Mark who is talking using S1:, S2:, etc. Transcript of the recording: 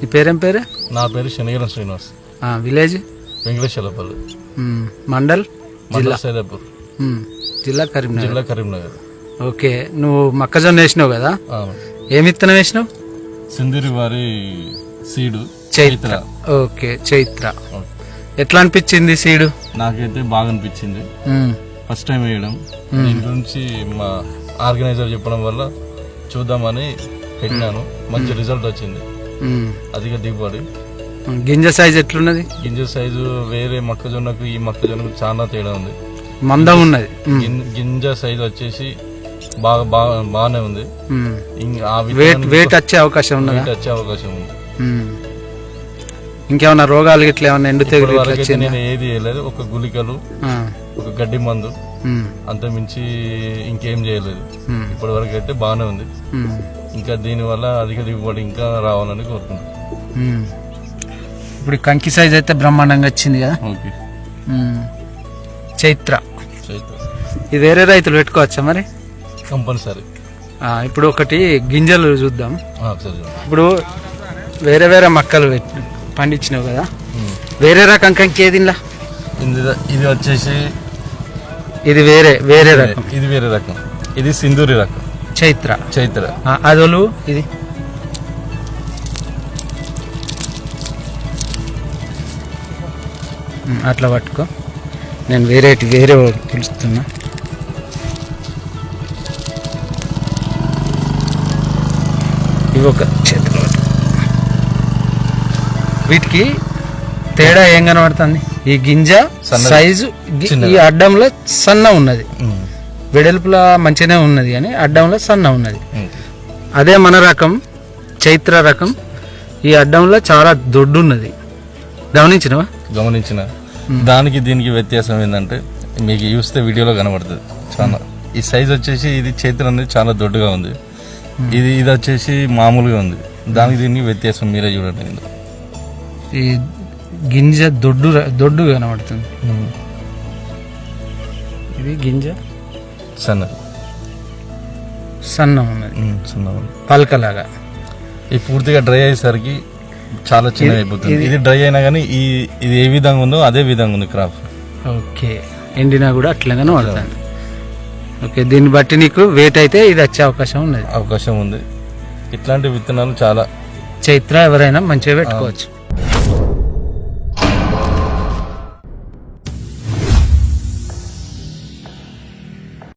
S1: నీ పేరేం పేరు?
S2: నా పేరు శనిగిరం శ్రీనివాస్.
S1: విలేజ్
S2: వెంకటేశ్వరపల్లి,
S1: మండల్ జిల్లా
S2: సైదాపూర్,
S1: జిల్లా
S2: కరీంనగర్.
S1: ఓకే, నువ్వు మొక్కజొన్న వేసినావు కదా, ఏమి విత్తనం వేసినావు?
S2: సింధూరి వారి సీడు
S1: చైత్ర. ఓకే, చైత్ర. ఎట్లా అనిపించింది సీడు?
S2: నాకైతే బాగా అనిపించింది. ఫస్ట్ టైం వేయడం, దీని గురించి మా ఆర్గనైజర్ చెప్పడం వల్ల చూద్దామని పెట్టినాను. మంచి రిజల్ట్ వచ్చింది, అధిక దిగుబడి.
S1: గింజ సైజ్ ఎట్లున్నది?
S2: గింజ సైజు వేరే మొక్కజొన్నకు ఈ మొక్కజొన్నకు చాలా తేడా ఉంది,
S1: మందం ఉన్నది.
S2: గింజ సైజు వచ్చేసి బాగానే ఉంది.
S1: వెయిట్ వచ్చే అవకాశం ఉంది. ఇంకేమన్నా రోగాలు ఇట్లా ఏమన్నా ఎండు తెగులు?
S2: నేను ఏది చేయలేదు, ఒక గుళికలు, ఒక గడ్డి మందు, అంత మించి ఇంకేం చేయలేదు. ఇప్పటి వరకు అయితే బాగానే ఉంది. ఇంకా దీని వల్ల అధిక దిగుబడి ఇంకా రావాలని కోరుకుంటున్నాను.
S1: ఇప్పుడు కంకి సైజ్ అయితే బ్రహ్మాండంగా వచ్చింది కదా.
S2: ఓకే,
S1: చైత్ర ఇది వేరే రైతులు పెట్టుకోవచ్చా మరి?
S2: కంపల్సరీ.
S1: ఇప్పుడు ఒకటి గింజలు చూద్దాం.
S2: ఇప్పుడు
S1: వేరే వేరే మొక్కలు పండించినావు కదా, వేరే రకం కంకి ఏది?
S2: ఇది వచ్చేసి
S1: ఇది వేరే రకం.
S2: ఇది వేరే రకం, ఇది సింధూరి రకం.
S1: చైత్ర. అదోలు ఇది అట్లా పట్టుకో, నేను వేరే పిలుస్తున్నా. ఇవి ఒక చేతిలో. వీటికి తేడా ఏం కనబడుతుంది? ఈ గింజ సైజు ఈ అడ్డంలో సన్న ఉన్నది, వెడల్పులా మంచిగానే ఉన్నది కానీ అడ్డంలో సన్న ఉన్నది. అదే మన రకం చైత్ర రకం ఈ అడ్డంలో చాలా దొడ్డు ఉన్నది.
S2: గమనించిన దానికి దీనికి వ్యత్యాసం ఏంటంటే మీకు చూస్తే వీడియోలో కనబడుతుంది చాలా. ఈ సైజ్ వచ్చేసి ఇది చైత్ర అనేది చాలా దొడ్డుగా ఉంది, ఇది వచ్చేసి మామూలుగా ఉంది. దానికి దీనికి వ్యత్యాసం మీరే చూడండి.
S1: ఈ గింజ దొడ్డు కనబడుతుంది, ఇది గింజ సన్న ఉన్నది, పలకలాగా.
S2: ఇది పూర్తిగా డ్రై అయ్యేసరికి చాలా చిన్న అయిపోతుంది. ఇది డ్రై అయినా కానీ ఇది ఏ విధంగా ఉందో అదే విధంగా ఉంది క్రాప్.
S1: ఓకే, ఎండినా కూడా అట్లాగానే పడుతుంది. ఓకే, దీన్ని బట్టి నీకు వెయిట్ అయితే ఇది వచ్చే అవకాశం ఉంది.
S2: ఇట్లాంటి విత్తనాలు చాలా
S1: చైత్ర ఎవరైనా మంచిగా పెట్టుకోవచ్చు.